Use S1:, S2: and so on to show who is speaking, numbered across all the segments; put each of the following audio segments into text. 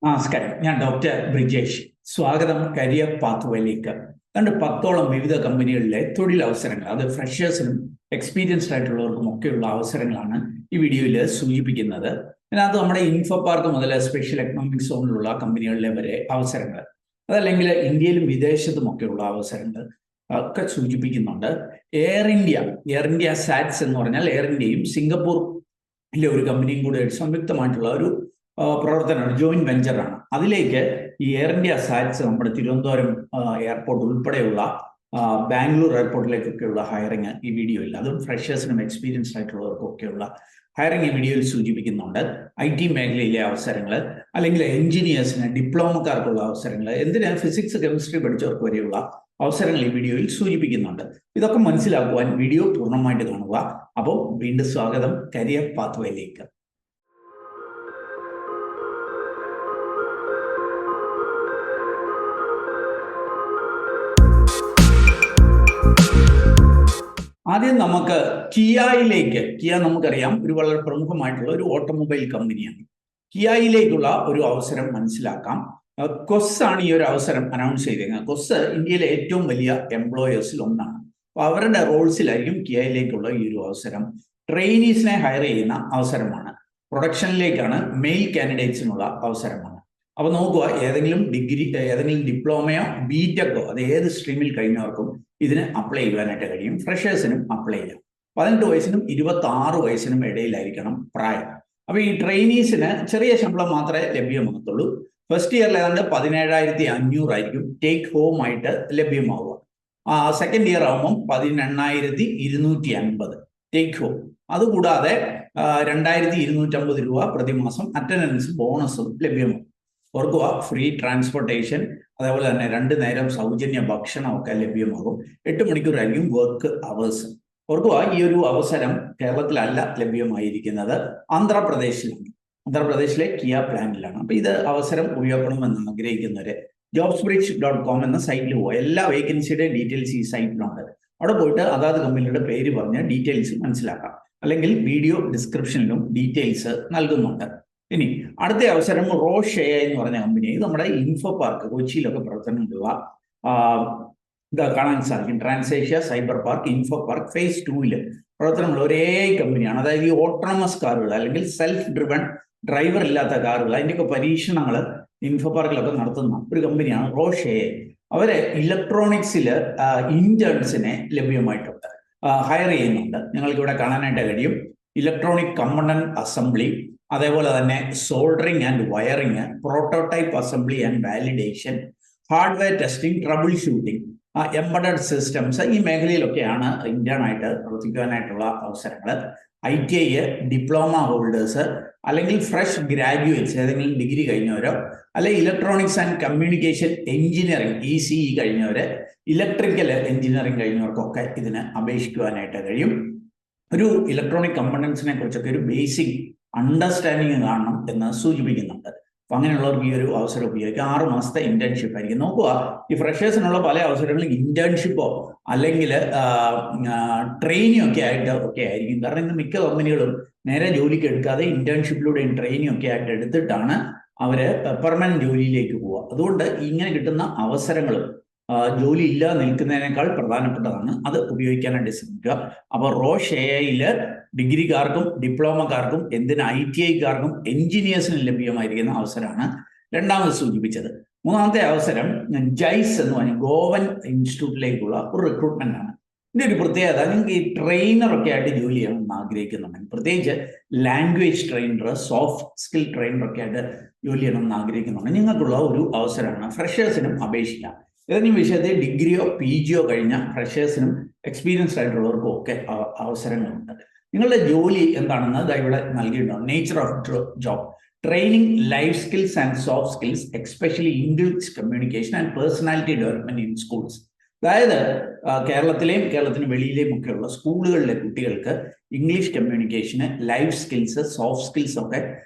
S1: നമസ്കാരം. ഞാൻ ഡോക്ടർ ബ്രിജേഷ്. സ്വാഗതം കരിയർ പാത്വേയിലേക്ക്. 10ഓളം വിവിധ കമ്പനികളിലെ തൊഴിലവസരങ്ങൾ, അത് ഫ്രഷേഴ്സിനും എക്സ്പീരിയൻസ്ഡ് ആയിട്ടുള്ളവർക്കും ഒക്കെയുള്ള അവസരങ്ങളാണ് ഈ വീഡിയോയിൽ സൂചിപ്പിക്കുന്നത്. അതിനകത്ത് നമ്മുടെ ഇൻഫോ പാർക്ക് മുതൽ സ്പെഷ്യൽ എക്കണോമിക് സോണിലുള്ള കമ്പനികളിലെ വരെ അവസരങ്ങൾ, അതല്ലെങ്കിൽ ഇന്ത്യയിലും വിദേശത്തും ഒക്കെയുള്ള അവസരങ്ങൾ ഒക്കെ സൂചിപ്പിക്കുന്നുണ്ട്. എയർ ഇന്ത്യ സാറ്റ്സ് എന്ന് പറഞ്ഞാൽ എയർ ഇന്ത്യയും സിംഗപ്പൂരിലെ ഒരു കമ്പനിയും കൂടെ സംയുക്തമായിട്ടുള്ള ഒരു പ്രവർത്തനമാണ്, ജോയിന്റ് വെഞ്ചറാണ്. അതിലേക്ക് ഈ എയർ ഇന്ത്യ സാറ്റ്സ് നമ്മുടെ തിരുവനന്തപുരം എയർപോർട്ട് ഉൾപ്പെടെയുള്ള ബാംഗ്ലൂർ എയർപോർട്ടിലേക്കൊക്കെയുള്ള ഹയറിങ് ഈ വീഡിയോയിൽ, അതും ഫ്രഷേഴ്സിനും എക്സ്പീരിയൻസ്ഡ് ആയിട്ടുള്ളവർക്കും ഒക്കെയുള്ള ഹയറിങ് ഈ വീഡിയോയിൽ സൂചിപ്പിക്കുന്നുണ്ട്. IT മേഖലയിലെ അവസരങ്ങൾ, അല്ലെങ്കിൽ എഞ്ചിനീയേഴ്സിന്, ഡിപ്ലോമക്കാർക്കുള്ള അവസരങ്ങൾ, എന്തിനാ ഫിസിക്സ് കെമിസ്ട്രി പഠിച്ചവർക്ക് വരെയുള്ള അവസരങ്ങൾ ഈ വീഡിയോയിൽ സൂചിപ്പിക്കുന്നുണ്ട്. ഇതൊക്കെ മനസ്സിലാക്കുവാൻ വീഡിയോ പൂർണ്ണമായിട്ട് കാണുക. അപ്പോൾ വീണ്ടും സ്വാഗതം കരിയർ പാത്വേയിലേക്ക്. ആദ്യം നമുക്ക് കിയ നമുക്കറിയാം, ഒരു വളരെ പ്രമുഖമായിട്ടുള്ള ഒരു ഓട്ടോമൊബൈൽ കമ്പനിയാണ്. കിയയിലേക്കുള്ള ഒരു അവസരം മനസ്സിലാക്കാം. കൊസ് ആണ് ഈ ഒരു അവസരം അനൗൺസ് ചെയ്തേക്കുന്നത്. കൊസ് ഇന്ത്യയിലെ ഏറ്റവും വലിയ എംപ്ലോയേഴ്സിൽ ഒന്നാണ്. അപ്പോൾ അവരുടെ റോൾസിലായിരിക്കും കിയയിലേക്കുള്ള ഈ ഒരു അവസരം. ട്രെയിനീസിനെ ഹയർ ചെയ്യുന്ന അവസരമാണ്. പ്രൊഡക്ഷനിലേക്കാണ് മെയിൽ കാൻഡിഡേറ്റ്സിനുള്ള അവസരമാണ്. അപ്പോൾ നോക്കുക, ഏതെങ്കിലും ഡിപ്ലോമയോ ബിടെക്കോ, അത് ഏത് സ്ട്രീമിൽ കഴിഞ്ഞവർക്കും ഇതിന് അപ്ലൈ ചെയ്യുവാനായിട്ട് കഴിയും. ഫ്രഷേഴ്സിനും അപ്ലൈ ചെയ്യാം. 18 വയസ്സിനും 26 വയസ്സിനും ഇടയിലായിരിക്കണം പ്രായം. അപ്പോൾ ഈ ട്രെയിനീസിന് ചെറിയ ശമ്പളം മാത്രമേ ലഭ്യമാകത്തുള്ളൂ. ഫസ്റ്റ് ഇയറിൽ ഏതാണ്ട് 17,500 ആയിരിക്കും ടേക്ക് ഹോം ആയിട്ട് ലഭ്യമാവുക. സെക്കൻഡ് ഇയർ ആകുമ്പം 18,250 ടേക്ക് ഹോം. അതുകൂടാതെ 2,250 രൂപ പ്രതിമാസം അറ്റൻഡൻസ് ബോണസും ലഭ്യമാകും. ഓർക്കുക, ഫ്രീ ട്രാൻസ്പോർട്ടേഷൻ, അതേപോലെ തന്നെ 2 നേരം സൗജന്യ ഭക്ഷണമൊക്കെ ലഭ്യമാകും. 8 മണിക്കൂറായിരിക്കും വർക്ക് അവേഴ്സ്. ഓർക്കുക, ഈ ഒരു അവസരം കേരളത്തിലല്ല ലഭ്യമായിരിക്കുന്നത്, ആന്ധ്രാപ്രദേശിലെ കിയ പ്ലാന്റിലാണ്. അപ്പൊ ഇത് അവസരം ഉപയോഗപ്പെടുമെന്ന് ആഗ്രഹിക്കുന്നവര് jobsbridge.com എന്ന സൈറ്റിൽ പോകുക. എല്ലാ വേക്കൻസിയുടെ ഡീറ്റെയിൽസ് ഈ സൈറ്റിലുണ്ട്. അവിടെ പോയിട്ട് അതാത് കമ്പനിയുടെ പേര് പറഞ്ഞ് ഡീറ്റെയിൽസ് മനസ്സിലാക്കാം. അല്ലെങ്കിൽ വീഡിയോ ഡിസ്ക്രിപ്ഷനിലും ഡീറ്റെയിൽസ് നൽകുന്നുണ്ട്. ഇനി അടുത്ത അവസരം റോഷ് AI എന്ന് പറഞ്ഞ കമ്പനി. ഇത് നമ്മുടെ ഇൻഫോ പാർക്ക് കൊച്ചിയിലൊക്കെ പ്രവർത്തനമുള്ള ഇത് കാണാൻ സാധിക്കും. Transasia cyber park, Infopark phase 2 പ്രവർത്തനമുള്ള ഒരു AI കമ്പനിയാണ്. അതായത് ഈ ഓട്ടോണമസ് കാറുകൾ, അല്ലെങ്കിൽ സെൽഫ് ഡ്രിവൺ, ഡ്രൈവർ ഇല്ലാത്ത കാറുകൾ, അതിൻ്റെയൊക്കെ പരീക്ഷണങ്ങൾ ഇൻഫോ പാർക്കിലൊക്കെ നടത്തുന്ന ഒരു കമ്പനിയാണ് റോഷ് AI. അവര് ഇലക്ട്രോണിക്സിൽ ഇന്റേൺസിനെ ലഭ്യമായിട്ടുണ്ട്, ഹയർ ചെയ്യുന്നുണ്ട്. നിങ്ങൾക്ക് ഇവിടെ കാണാനായിട്ട് കഴിയും. ഇലക്ട്രോണിക് കമ്പോണന്റ് അസംബ്ലി, അതേപോലെ തന്നെ soldering and wiring, prototype assembly and validation, hardware testing, troubleshooting, embedded systems, ഈ മേഖലയിലൊക്കെയാണ് ഇന്റേൺ ആയിട്ട് പ്രവർത്തിക്കുവാനായിട്ടുള്ള അവസരങ്ങൾ. ITI ഡിപ്ലോമ ഹോൾഡേഴ്സ്, അല്ലെങ്കിൽ ഫ്രഷ് ഗ്രാജുവേറ്റ്സ്, ഏതെങ്കിലും ഡിഗ്രി കഴിഞ്ഞവരോ, അല്ലെങ്കിൽ electronics and communication engineering ECE കഴിഞ്ഞവര്, ഇലക്ട്രിക്കൽ എഞ്ചിനീയറിംഗ് കഴിഞ്ഞവർക്കൊക്കെ ഇതിന് അപേക്ഷിക്കുവാനായിട്ട് കഴിയും. ഒരു ഇലക്ട്രോണിക് കമ്പണൻസിനെ കുറിച്ചൊക്കെ ഒരു ബേസിക് അണ്ടർസ്റ്റാൻഡിങ് കാണണം എന്ന് സൂചിപ്പിക്കുന്നുണ്ട്. അപ്പൊ അങ്ങനെയുള്ളവർക്ക് ഈ ഒരു അവസരം ഉപയോഗിക്കാം. 6 മാസത്തെ ഇന്റേൺഷിപ്പ് ആയിരിക്കും. നോക്കുക, ഈ ഫ്രഷേഴ്സിനുള്ള പല അവസരങ്ങളും ഇന്റേൺഷിപ്പോ അല്ലെങ്കിൽ ട്രെയിനിങ് ഒക്കെ ആയിരിക്കും. കാരണം ഇന്ന് മിക്ക കമ്പനികളും നേരെ ജോലിക്ക് എടുക്കാതെ ഇന്റേൺഷിപ്പിലൂടെയും ട്രെയിനിങ് ഒക്കെ ആയിട്ട് എടുത്തിട്ടാണ് അവര് പെർമനന്റ് ജോലിയിലേക്ക് പോവുക. അതുകൊണ്ട് ഇങ്ങനെ കിട്ടുന്ന അവസരങ്ങളും ജോലി ഇല്ലാതെ നിൽക്കുന്നതിനേക്കാൾ പ്രധാനപ്പെട്ടതാണ്. അത് ഉപയോഗിക്കാനായിട്ട് ശ്രമിക്കുക. അപ്പോൾ റോഷ് AI ഡിഗ്രിക്കാർക്കും ഡിപ്ലോമക്കാർക്കും, ITIക്കാർക്കും എഞ്ചിനീയേഴ്സിനും ലഭ്യമായിരിക്കുന്ന അവസരമാണ് രണ്ടാമത് സൂചിപ്പിച്ചത്. മൂന്നാമത്തെ അവസരം ജൈസ് എന്ന് പറഞ്ഞ ഗോവൻ ഇൻസ്റ്റിറ്റ്യൂട്ടിലേക്കുള്ള ഒരു റിക്രൂട്ട്മെന്റ് ആണ്. ഇതിന്റെ ഒരു പ്രത്യേകത, നിങ്ങൾക്ക് ഈ ട്രെയിനറൊക്കെ ആയിട്ട് ജോലി ചെയ്യണമെന്ന് ആഗ്രഹിക്കുന്നുണ്ടെങ്കിൽ, പ്രത്യേകിച്ച് ലാംഗ്വേജ് ട്രെയിനർ, സോഫ്റ്റ് സ്കിൽ ട്രെയിനറൊക്കെ ആയിട്ട് ജോലി ചെയ്യണമെന്ന് ആഗ്രഹിക്കുന്നുണ്ടെങ്കിൽ നിങ്ങൾക്കുള്ള ഒരു അവസരമാണ്. ഫ്രഷേഴ്സിനും അപേക്ഷിക്കാം. ഏതെങ്കിലും വിഷയത്തിൽ ഡിഗ്രിയോ PGയോ കഴിഞ്ഞ ഫ്രഷേഴ്സിനും എക്സ്പീരിയൻസ്ഡ് ആയിട്ടുള്ളവർക്കും ഒക്കെ അവസരങ്ങളുണ്ട്. നിങ്ങളുടെ ജോലി എന്താണെന്ന് ഇവിടെ നൽകിയിട്ടുണ്ടാവും. Nature of job, training, life skills and soft skills, especially English communication and personality development in schools. അതായത് കേരളത്തിന് വെളിയിലെയും ഒക്കെയുള്ള സ്കൂളുകളിലെ കുട്ടികൾക്ക് ഇംഗ്ലീഷ് കമ്മ്യൂണിക്കേഷന്, ലൈഫ് സ്കിൽസ്, സോഫ്റ്റ് സ്കിൽസ് ഒക്കെ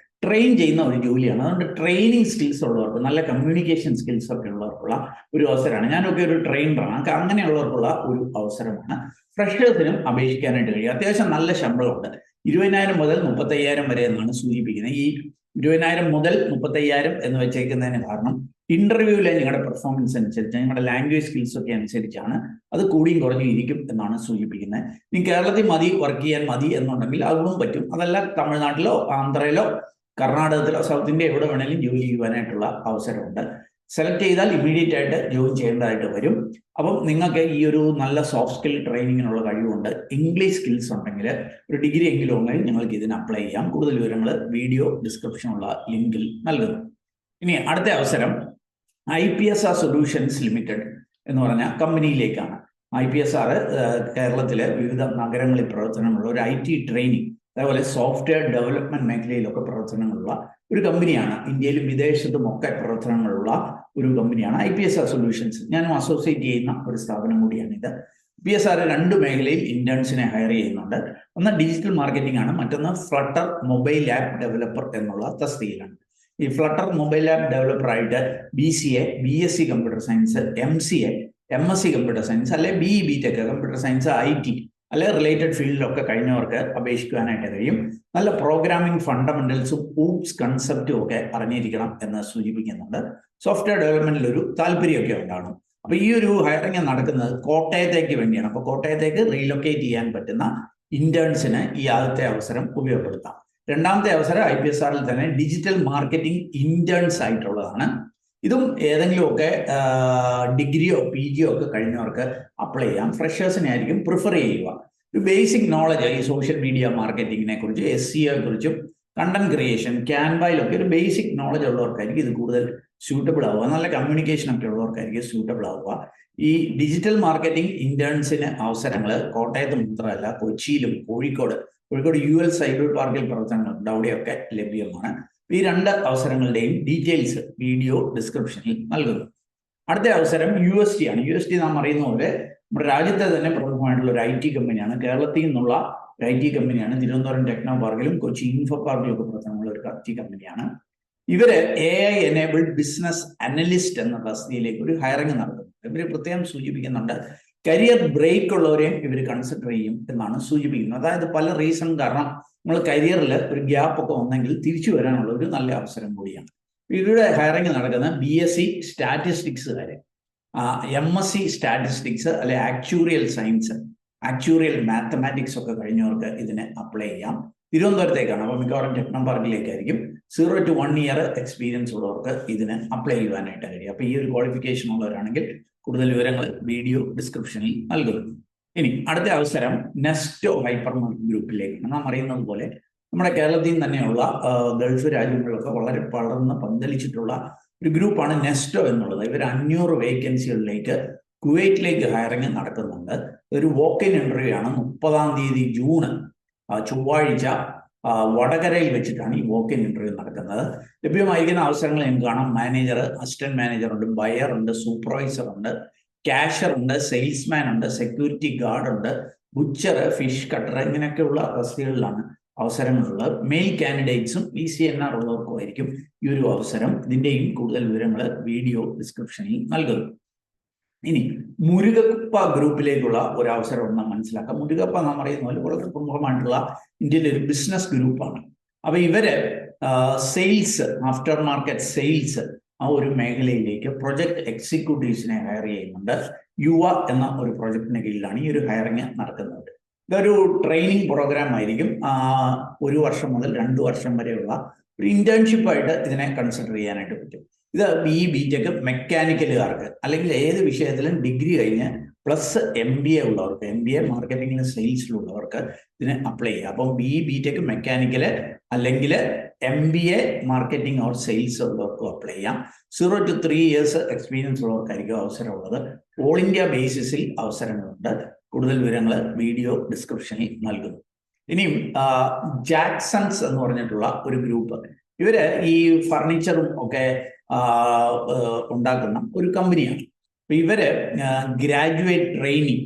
S1: ട്രെയിൻ ചെയ്യുന്ന ഒരു ജോലിയാണ്. അതുകൊണ്ട് ട്രെയിനിങ് സ്കിൽസ് ഉള്ളവർക്ക്, നല്ല കമ്മ്യൂണിക്കേഷൻ സ്കിൽസ് ഒക്കെ ഉള്ളവർക്കുള്ള ഒരു അവസരമാണ്. ഞാനൊക്കെ ഒരു ട്രെയിനറാണ്. അങ്ങനെയുള്ളവർക്കുള്ള ഒരു അവസരമാണ്. ഫ്രഷേഴ്സിനും അപേക്ഷിക്കാനായിട്ട് കഴിയും. അത്യാവശ്യം നല്ല ശമ്പളമുണ്ട്. 20,000 മുതൽ 35,000 വരെ എന്നാണ് സൂചിപ്പിക്കുന്നത്. ഈ 20,000 മുതൽ 35,000 എന്ന് വെച്ചേക്കുന്നതിന് കാരണം ഇന്റർവ്യൂവിലെ നിങ്ങളുടെ പെർഫോമൻസ് അനുസരിച്ച്, നിങ്ങളുടെ ലാംഗ്വേജ് സ്കിൽസ് ഒക്കെ അനുസരിച്ചാണ് അത് കൂടിയും കുറഞ്ഞും ഇരിക്കും എന്നാണ് സൂചിപ്പിക്കുന്നത്. ഇനി കേരളത്തിൽ വർക്ക് ചെയ്യാൻ മതി എന്നുണ്ടെങ്കിൽ അതും പറ്റും. അതല്ല, തമിഴ്നാട്ടിലോ ആന്ധ്രയിലോ കർണാടകത്തിലോ സൗത്ത് ഇന്ത്യ എവിടെ വേണമെങ്കിലും ജോലി ചെയ്യുവാനായിട്ടുള്ള അവസരമുണ്ട്. സെലക്ട് ചെയ്താൽ ഇമ്മീഡിയറ്റ് ആയിട്ട് ജോയിൻ ചെയ്യേണ്ടതായിട്ട് വരും. അപ്പം നിങ്ങൾക്ക് ഈ ഒരു നല്ല സോഫ്റ്റ് സ്കിൽ ട്രെയിനിങ്ങിനുള്ള കഴിവുണ്ട്, ഇംഗ്ലീഷ് സ്കിൽസ് ഉണ്ടെങ്കിൽ ഒരു ഡിഗ്രി എങ്കിലും ഉണ്ടെങ്കിൽ നിങ്ങൾക്ക് ഇതിന് അപ്ലൈ ചെയ്യാം. കൂടുതൽ വിവരങ്ങൾ വീഡിയോ ഡിസ്ക്രിപ്ഷനുള്ള ലിങ്കിൽ നൽകുന്നു. ഇനി അടുത്ത അവസരം IPSR സൊല്യൂഷൻസ് ലിമിറ്റഡ് എന്ന് പറഞ്ഞ കമ്പനിയിലേക്കാണ്. IPSR കേരളത്തിലെ വിവിധ നഗരങ്ങളിൽ പ്രവർത്തനമുള്ള ഒരു IT ട്രെയിനിങ്, അതേപോലെ സോഫ്റ്റ്വെയർ ഡെവലപ്മെന്റ് മേഖലയിലൊക്കെ പ്രവർത്തനങ്ങളുള്ള ഒരു കമ്പനിയാണ്. ഇന്ത്യയിലും വിദേശത്തും ഒക്കെ പ്രവർത്തനങ്ങളുള്ള ഒരു കമ്പനിയാണ് IPSR സൊല്യൂഷൻസ്. ഞാനും അസോസിയേറ്റ് ചെയ്യുന്ന ഒരു സ്ഥാപനം കൂടിയാണിത്. IPSR 2 മേഖലയിൽ ഇന്റേൺസിനെ ഹയർ ചെയ്യുന്നുണ്ട്. ഒന്ന് ഡിജിറ്റൽ മാർക്കറ്റിംഗ് ആണ്, മറ്റൊന്ന് ഫ്ലട്ടർ മൊബൈൽ ആപ്പ് ഡെവലപ്പർ എന്നുള്ള തസ്തികയിലാണ്. ഈ ഫ്ലട്ടർ മൊബൈൽ ആപ്പ് ഡെവലപ്പറായിട്ട് BCA, BSc computer science, MCA, MSc computer science, അല്ലെ BE BTech computer science, IT അല്ലെ റിലേറ്റഡ് ഫീൽഡിലൊക്കെ കഴിഞ്ഞവർക്ക് അപേക്ഷിക്കുവാനായിട്ട് കഴിയും. നല്ല പ്രോഗ്രാമിംഗ് ഫണ്ടമെന്റൽസും ഊപ്സ് കൺസെപ്റ്റും ഒക്കെ അറിഞ്ഞിരിക്കണം എന്ന് സൂചിപ്പിക്കുന്നുണ്ട്. സോഫ്റ്റ്വെയർ ഡെവലപ്മെന്റിൽ ഒരു താല്പര്യമൊക്കെ ഉണ്ടാകണം. അപ്പൊ ഈ ഒരു ഹയറിംഗ് നടക്കുന്നത് കോട്ടയത്തേക്ക് വേണ്ടിയാണ്. അപ്പൊ കോട്ടയത്തേക്ക് റീലൊക്കേറ്റ് ചെയ്യാൻ പറ്റുന്ന ഇന്റേൺസിന് ഈ ആദ്യത്തെ അവസരം ഉപയോഗപ്പെടുത്താം. രണ്ടാമത്തെ അവസരം IPSRൽ തന്നെ ഡിജിറ്റൽ മാർക്കറ്റിംഗ് ഇന്റേൺസ് ആയിട്ടുള്ളതാണ്. ഇതും ഏതെങ്കിലുമൊക്കെ ഡിഗ്രിയോ PGയോ ഒക്കെ കഴിഞ്ഞവർക്ക് അപ്ലൈ ചെയ്യാം. ഫ്രഷേഴ്സിനെ ആയിരിക്കും പ്രിഫർ ചെയ്യുക. ഒരു ബേസിക് നോളജ് ഈ സോഷ്യൽ മീഡിയ മാർക്കറ്റിങ്ങിനെ കുറിച്ച്, SEO കുറിച്ചും, കണ്ടന്റ് ക്രിയേഷൻ, ക്യാൻവയിലൊക്കെ ഒരു ബേസിക് നോളജ് ഉള്ളവർക്കായിരിക്കും ഇത് കൂടുതൽ സ്യൂട്ടബിൾ ആവുക. നല്ല കമ്മ്യൂണിക്കേഷൻ ഒക്കെ ഉള്ളവർക്കായിരിക്കും സ്യൂട്ടബിൾ ആവുക. ഈ ഡിജിറ്റൽ മാർക്കറ്റിംഗ് ഇന്റേൺസിന് അവസരങ്ങൾ കോട്ടയത്ത് മാത്രമല്ല, കൊച്ചിയിലും കോഴിക്കോട് UL സൈബർ പാർക്കിൽ പ്രവർത്തനങ്ങളുണ്ട്, അവിടെയൊക്കെ ലഭ്യമാണ്. ഈ 2 അവസരങ്ങളുടെയും ഡീറ്റെയിൽസ് വീഡിയോ ഡിസ്ക്രിപ്ഷനിൽ നൽകുന്നു. അടുത്ത അവസരം UST ആണ്. UST നാം അറിയുന്ന പോലെ നമ്മുടെ രാജ്യത്തെ തന്നെ പ്രമുഖമായിട്ടുള്ള ഒരു IT കമ്പനിയാണ്. കേരളത്തിൽ നിന്നുള്ള ഒരു IT കമ്പനിയാണ്. തിരുവനന്തപുരം ടെക്നോ പാർക്കിലും കൊച്ചി ഇൻഫോ പാർക്കിലൊക്കെ പ്രവർത്തനമുള്ള ഒരു IT കമ്പനിയാണ്. ഇവര് AI എനേബിൾഡ് ബിസിനസ് അനലിസ്റ്റ് എന്ന തസ്തികയിലേക്ക് ഒരു ഹയറിംഗ് നടത്തുന്നു. ഇവര് പ്രത്യേകം സൂചിപ്പിക്കുന്നുണ്ട്, കരിയർ ബ്രേക്ക് ഉള്ളവരെയും ഇവർ കൺസിഡർ ചെയ്യും എന്നാണ് സൂചിപ്പിക്കുന്നത്. അതായത് പല റീസൺ കാരണം നമ്മൾ കരിയറിൽ ഒരു ഗ്യാപ്പ് ഒക്കെ വന്നെങ്കിൽ തിരിച്ചു വരാനുള്ള ഒരു നല്ല അവസരം കൂടിയാണ്. ഇവരുടെ ഹയറിംഗ് നടക്കുന്നത് BSc സ്റ്റാറ്റിസ്റ്റിക്സുകാര്, MSc സ്റ്റാറ്റിസ്റ്റിക്സ് അല്ലെ ആക്ച്വറിയൽ സയൻസ്, ആക്ച്വറിയൽ മാത്തമാറ്റിക്സ് ഒക്കെ കഴിഞ്ഞവർക്ക് ഇതിന് അപ്ലൈ ചെയ്യാം. തിരുവനന്തപുരത്തേക്കാണ്. അപ്പോൾ മിക്കവാറും ടെക്നോ പാർക്കിലേക്കായിരിക്കും. 0 to 1 year എക്സ്പീരിയൻസ് ഉള്ളവർക്ക് ഇതിന് അപ്ലൈ ചെയ്യുവാനായിട്ട് കഴിയും. അപ്പോൾ ഈ ഒരു ക്വാളിഫിക്കേഷൻ ഉള്ളവരാണെങ്കിൽ കൂടുതൽ വിവരങ്ങൾ വീഡിയോ ഡിസ്ക്രിപ്ഷനിൽ നൽകുന്നു. ഇനി അടുത്ത അവസരം നെസ്റ്റോ ഹൈപ്പർ മാർക്കറ്റ് ഗ്രൂപ്പിലേക്കാണ്. നാം അറിയുന്നത് പോലെ നമ്മുടെ കേരളത്തിൽ തന്നെയുള്ള ഗൾഫ് രാജ്യങ്ങളിലൊക്കെ വളരെ വളർന്ന് പന്തലിച്ചിട്ടുള്ള ഒരു ഗ്രൂപ്പാണ് നെസ്റ്റോ എന്നുള്ളത്. ഇവർ 500 വേക്കൻസികളിലേക്ക് കുവൈറ്റിലേക്ക് ഹയറിംഗ് നടക്കുന്നുണ്ട്. ഒരു വോക്ക്-ഇൻ ഇന്റർവ്യൂ ആണ്. 30-ാം തീയതി ജൂൺ ചൊവ്വാഴ്ച വടകരയിൽ വെച്ചിട്ടാണ് ഈ വോക്ക്-ഇൻ ഇന്റർവ്യൂ നടക്കുന്നത്. ലഭ്യമായിരിക്കുന്ന അവസരങ്ങൾ നിങ്ങൾക്ക് കാണാം. മാനേജർ, അസിസ്റ്റന്റ് മാനേജർ ഉണ്ട്, ബയർ ഉണ്ട്, സൂപ്പർവൈസർ ഉണ്ട്, ക്യാഷർ ഉണ്ട്, സെയിൽസ്മാൻ ഉണ്ട്, സെക്യൂരിറ്റി ഗാർഡ് ഉണ്ട്, ബുച്ചർ, ഫിഷ് കട്ടർ, ഇങ്ങനെയൊക്കെയുള്ള തസ്തികകളിലാണ് അവസരങ്ങളുള്ളത്. മെയിൽ കാൻഡിഡേറ്റ്സും ECNR ഉള്ളവർക്കും ആയിരിക്കും ഈ ഒരു അവസരം. ഇതിന്റെയും കൂടുതൽ വിവരങ്ങൾ വീഡിയോ ഡിസ്ക്രിപ്ഷനിൽ നൽകുന്നു. ഇനി മുരുകപ്പ ഗ്രൂപ്പിലേക്കുള്ള ഒരു അവസരം ഒന്ന് മനസ്സിലാക്കാം. മുരുകപ്പ നാം അറിയുന്ന പോലെ വളരെ പ്രമുഖമായിട്ടുള്ള ഇന്ത്യയിലെ ഒരു ബിസിനസ് ഗ്രൂപ്പാണ്. അപ്പൊ ഇവര് സെയിൽസ്, ആഫ്റ്റർ മാർക്കറ്റ് സെയിൽസ് ആ ഒരു മേഖലയിലേക്ക് പ്രൊജക്ട് എക്സിക്യൂട്ടീവ്സിനെ ഹയർ ചെയ്യുന്നുണ്ട്. യുവ എന്ന ഒരു പ്രൊജക്ടിന് കീഴിലാണ് ഈ ഒരു ഹയറിംഗ് നടക്കുന്നത്. ഇതൊരു ട്രെയിനിങ് പ്രോഗ്രാം ആയിരിക്കും. 1 വർഷം മുതൽ 2 വർഷം വരെയുള്ള ഒരു ഇന്റേൺഷിപ്പായിട്ട് ഇതിനെ കൺസിഡർ ചെയ്യാനായിട്ട് പറ്റും. ഇത് BE BTech മെക്കാനിക്കലുകാർക്ക് അല്ലെങ്കിൽ ഏത് വിഷയത്തിലും ഡിഗ്രി കഴിഞ്ഞ് പ്ലസ് MBA ഉള്ളവർക്ക്, MBA മാർക്കറ്റിംഗിലും സെയിൽസിലുള്ളവർക്ക് ഇതിന് അപ്ലൈ ചെയ്യാം. അപ്പം BE BTech മെക്കാനിക്കല് അല്ലെങ്കിൽ MBA മാർക്കറ്റിംഗ് ഓർ സെയിൽസ് ഉള്ളവർക്കും അപ്ലൈ ചെയ്യാം. 0 to 3 years എക്സ്പീരിയൻസ് ഉള്ളവർക്കായിരിക്കും അവസരമുള്ളത്. ഓൾ ഇന്ത്യ ബേസിസിൽ അവസരങ്ങളുണ്ട്. കൂടുതൽ വിവരങ്ങൾ വീഡിയോ ഡിസ്ക്രിപ്ഷനിൽ നൽകുന്നു. ഇനിയും ജാക്സൺസ് എന്ന് പറഞ്ഞിട്ടുള്ള ഒരു ഗ്രൂപ്പ്, ഇവര് ഈ ഫർണിച്ചറും ഒക്കെ ഉണ്ടാക്കുന്ന ഒരു കമ്പനിയാണ്. അപ്പൊ ഇവര് ഗ്രാജുവേറ്റ് ട്രെയിനിങ്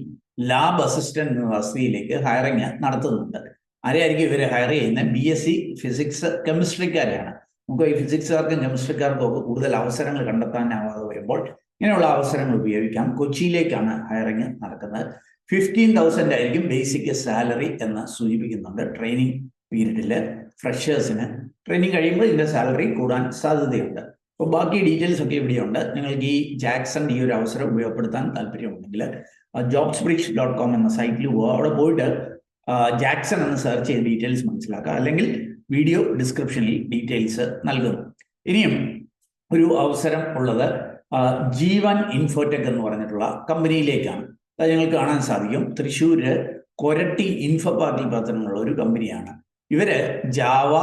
S1: ലാബ് അസിസ്റ്റന്റ് എന്ന തസ്തികയിലേക്ക് ഹയറിംഗ് നടത്തുന്നുണ്ട്. ആരെയായിരിക്കും ഇവര് ഹയർ ചെയ്യുന്നത്? BSc ഫിസിക്സ് കെമിസ്ട്രിക്കാരെയാണ്. നമുക്ക് ഈ ഫിസിക്സുകാർക്കും കെമിസ്ട്രിക്കാർക്കും ഒക്കെ കൂടുതൽ അവസരങ്ങൾ കണ്ടെത്താനാവാതെ വരുമ്പോൾ ഇങ്ങനെയുള്ള അവസരങ്ങൾ ഉപയോഗിക്കാം. കൊച്ചിയിലേക്കാണ് ഹയറിംഗ് നടക്കുന്നത്. 15,000 ആയിരിക്കും ബേസിക് സാലറി എന്ന് സൂചിപ്പിക്കുന്നുണ്ട്. ട്രെയിനിങ് പീരീഡിൽ ഫ്രഷേഴ്സിന് ട്രെയിനിങ് കഴിയുമ്പോൾ ഇതിൻ്റെ സാലറി കൂടാൻ സാധ്യതയുണ്ട്. അപ്പോൾ ബാക്കി ഡീറ്റെയിൽസ് ഒക്കെ ഇവിടെയുണ്ട്. നിങ്ങൾക്ക് ഈ ജാക്സൺ ഈ ഒരു അവസരം ഉപയോഗപ്പെടുത്താൻ താല്പര്യമുണ്ടെങ്കിൽ jobsbridge.com എന്ന സൈറ്റിൽ പോകുക. അവിടെ പോയിട്ട് ജാക്സൺ എന്ന് സെർച്ച് ചെയ്ത് ഡീറ്റെയിൽസ് മനസ്സിലാക്കുക. അല്ലെങ്കിൽ വീഡിയോ ഡിസ്ക്രിപ്ഷനിൽ ഡീറ്റെയിൽസ് നൽകുന്നു. ഇനിയും ഒരു അവസരം ഉള്ളത് ജീവൻ ഇൻഫോടെക് എന്ന് പറഞ്ഞിട്ടുള്ള കമ്പനിയിലേക്കാണ്. അത് നിങ്ങൾക്ക് കാണാൻ സാധിക്കും. തൃശ്ശൂര് കൊരട്ടി ഇൻഫോ പാർക്കിൽ പ്രവർത്തനമുള്ള ഒരു കമ്പനിയാണ്. ഇവര് Java,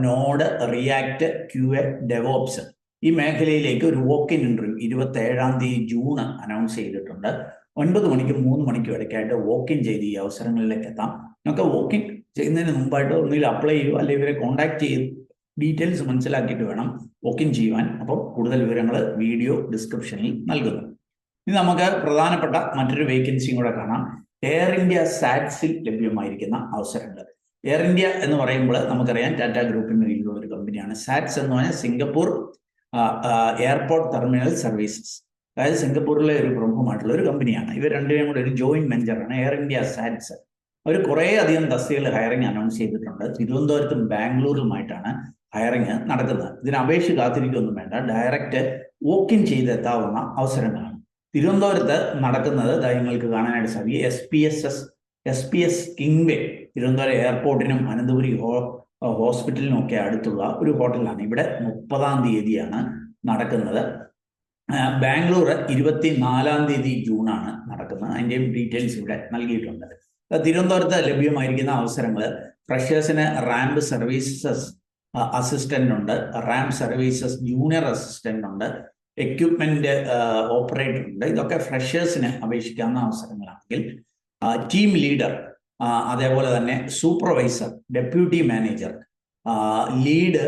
S1: Node, React, QA, DevOps ഈ മേഖലയിലേക്ക് ഒരു walk in interview 27 June announce ചെയ്തിട്ടുണ്ട്. 9 മണിക്കും 3 മണിക്കും ഇടയ്ക്കായിട്ട് വോക്ക് ഇൻ ചെയ്ത് ഈ അവസരങ്ങളിലേക്ക് എത്താം. നിങ്ങൾക്ക് വോക്ക് ഇൻ ചെയ്യുന്നതിന് മുമ്പായിട്ട് ഒന്നുകിൽ അപ്ലൈ ചെയ്യുക, അല്ലെങ്കിൽ ഇവരെ കോൺടാക്ട് ചെയ്ത് ഡീറ്റെയിൽസ് മനസ്സിലാക്കിയിട്ട് വേണം വോക്ക് ഇൻ ചെയ്യുവാൻ. അപ്പം കൂടുതൽ വിവരങ്ങൾ വീഡിയോ ഡിസ്ക്രിപ്ഷനിൽ നൽകുന്നു. ഇനി നമുക്ക് പ്രധാനപ്പെട്ട മറ്റൊരു വേക്കൻസിയും കൂടെ കാണാം. എയർ ഇന്ത്യ സാറ്റ്സിൽ ലഭ്യമായിരിക്കുന്ന അവസരങ്ങൾ. എയർ ഇന്ത്യ എന്ന് പറയുമ്പോൾ നമുക്കറിയാം ടാറ്റ ഗ്രൂപ്പിന് കീഴിലുള്ള ഒരു കമ്പനിയാണ്. സാറ്റ്സ് എന്ന് പറഞ്ഞാൽ സിംഗപ്പൂർ എയർപോർട്ട് ടെർമിനൽ സർവീസസ്, അതായത് സിംഗപ്പൂരിലെ ഒരു പ്രമുഖമായിട്ടുള്ള ഒരു കമ്പനിയാണ്. ഇവർ രണ്ടുപേരും കൂടെ ഒരു ജോയിന്റ് വെഞ്ചറാണ് എയർ ഇന്ത്യ സാറ്റ്സ്. അവർ കുറേ അധികം തസ്തികകൾ ഹയറിംഗ് അനൗൺസ് ചെയ്തിട്ടുണ്ട്. തിരുവനന്തപുരത്തും ബാംഗ്ലൂരിലുമായിട്ടാണ് ഹയറിംഗ് നടക്കുന്നത്. ഇതിന് അപേക്ഷ കാത്തിരിക്കൊന്നും വേണ്ട, ഡയറക്റ്റ് വോക്ക് ഇൻ ചെയ്തെത്താവുന്ന അവസരങ്ങളാണ്. തിരുവനന്തപുരത്ത് നടക്കുന്നത് നിങ്ങൾക്ക് കാണാനായിട്ട് സാധിക്കും. SPS കിങ്വേ തിരുവനന്തപുരം എയർപോർട്ടിനും അനന്തപുരി ഹോസ്പിറ്റലിനും ഒക്കെ അടുത്തുള്ള ഒരു ഹോട്ടലാണ്. ഇവിടെ 30-ാം തീയതിയാണ് നടക്കുന്നത്. ബാംഗ്ലൂർ 24-ാം ജൂണാണ് നടക്കുന്നത്. അതിൻ്റെയും ഡീറ്റെയിൽസ് ഇവിടെ നൽകിയിട്ടുണ്ട്. തിരുവനന്തപുരത്ത് ലഭ്യമായിരിക്കുന്ന അവസരങ്ങൾ ഫ്രഷേഴ്സിന് റാമ്പ് സർവീസസ് അസിസ്റ്റന്റ് ഉണ്ട്, റാമ്പ് സർവീസസ് ജൂനിയർ അസിസ്റ്റന്റ് ഉണ്ട്, എക്യുപ്മെന്റ് ഓപ്പറേറ്റർ ഉണ്ട്. ഇതൊക്കെ ഫ്രഷേഴ്സിന് അപേക്ഷിക്കാവുന്ന അവസരങ്ങളാണെങ്കിൽ ടീം ലീഡർ, അതേപോലെ തന്നെ supervisor, deputy manager, lead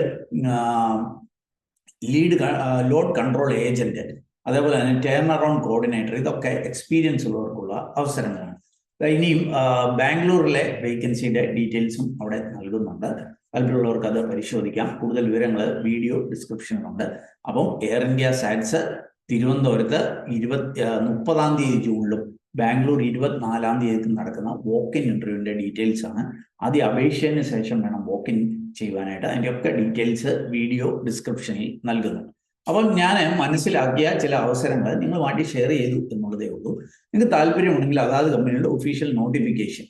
S1: load control agent, അതേപോലെ തന്നെ ടേൺ അറൗണ്ട് കോർഡിനേറ്റർ, ഇതൊക്കെ എക്സ്പീരിയൻസ് ഉള്ളവർക്കുള്ള അവസരങ്ങളാണ്. ഇനിയും ബാംഗ്ലൂരിലെ വേക്കൻസിയുടെ ഡീറ്റെയിൽസും അവിടെ നൽകുന്നുണ്ട്. താല്പര്യമുള്ളവർക്ക് അത് പരിശോധിക്കാം. കൂടുതൽ വിവരങ്ങൾ വീഡിയോ ഡിസ്ക്രിപ്ഷനിലുണ്ട്. അപ്പം എയർ ഇന്ത്യ സാറ്റ്സ് തിരുവനന്തപുരത്ത് 30-ാം തീയതി ജൂണിലും ബാംഗ്ലൂർ 24-ാം തീയതി നടക്കുന്ന വോക്ക് ഇൻ ഇന്റർവ്യൂവിന്റെ ഡീറ്റെയിൽസ് ആണ്. ആദ്യം അപേക്ഷന് ശേഷം വേണം വോക്ക് ഇൻ ചെയ്യുവാനായിട്ട്. അതിൻ്റെയൊക്കെ ഡീറ്റെയിൽസ് വീഡിയോ ഡിസ്ക്രിപ്ഷനിൽ നൽകുന്നു. അപ്പം ഞാൻ മനസ്സിലാക്കിയ ചില അവസരങ്ങൾ നിങ്ങളുമായിട്ട് ഷെയർ ചെയ്തു എന്നുള്ളതേ ഉള്ളൂ. നിങ്ങൾക്ക് താല്പര്യമുണ്ടെങ്കിൽ അതാത് കമ്പനിയുടെ ഒഫീഷ്യൽ നോട്ടിഫിക്കേഷൻ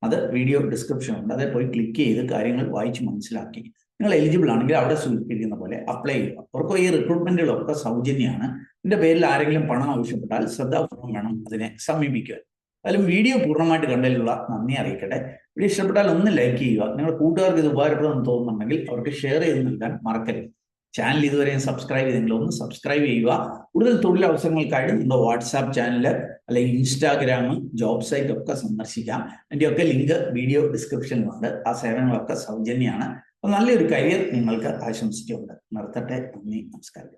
S1: അത് വീഡിയോ ഡിസ്ക്രിപ്ഷൻ ഉണ്ട്, അതേ പോയി ക്ലിക്ക് ചെയ്ത് കാര്യങ്ങൾ വായിച്ച് മനസ്സിലാക്കി നിങ്ങൾ എലിജിബിൾ ആണെങ്കിൽ അവിടെ സൂചിപ്പിക്കുന്ന പോലെ അപ്ലൈ ചെയ്യുക. അവർക്ക് ഈ റിക്രൂട്ട്മെന്റുകളൊക്കെ സൗജന്യമാണ്. ഇതിന്റെ പേരിൽ ആരെങ്കിലും പണം ആവശ്യപ്പെട്ടാൽ ശ്രദ്ധാപൂർവ്വം വേണം അതിനെ സമീപിക്കുക. അതിലും വീഡിയോ പൂർണ്ണമായിട്ട് കണ്ടതിലുള്ള നന്ദി അറിയിക്കട്ടെ. വീഡിയോ ഇഷ്ടപ്പെട്ടാൽ ഒന്ന് ലൈക്ക് ചെയ്യുക. നിങ്ങളുടെ കൂട്ടുകാർക്ക് ഇത് ഉപകാരപ്പെടുമെന്ന് തോന്നുന്നുണ്ടെങ്കിൽ അവർക്ക് ഷെയർ ചെയ്ത് നൽകാൻ മറക്കരുത്. ചാനൽ ഇതുവരെയും സബ്സ്ക്രൈബ് ചെയ്തെങ്കിൽ ഒന്ന് സബ്സ്ക്രൈബ് ചെയ്യുക. കൂടുതൽ തൊഴിൽ അവസരങ്ങൾക്കായിട്ട് നമ്മുടെ വാട്സാപ്പ് ചാനൽ അല്ലെങ്കിൽ ഇൻസ്റ്റാഗ്രാം, ജോബ് സൈറ്റ് ഒക്കെ സന്ദർശിക്കാം. അതിൻ്റെയൊക്കെ ലിങ്ക് വീഡിയോ ഡിസ്ക്രിപ്ഷനിലുണ്ട്. ആ സേവനങ്ങളൊക്കെ സൗജന്യമാണ്. അപ്പോൾ നല്ലൊരു കരിയർ നിങ്ങൾക്ക് ആശംസിച്ചുകൊണ്ട് നിർത്തട്ടെ. നന്ദി, നമസ്കാരം.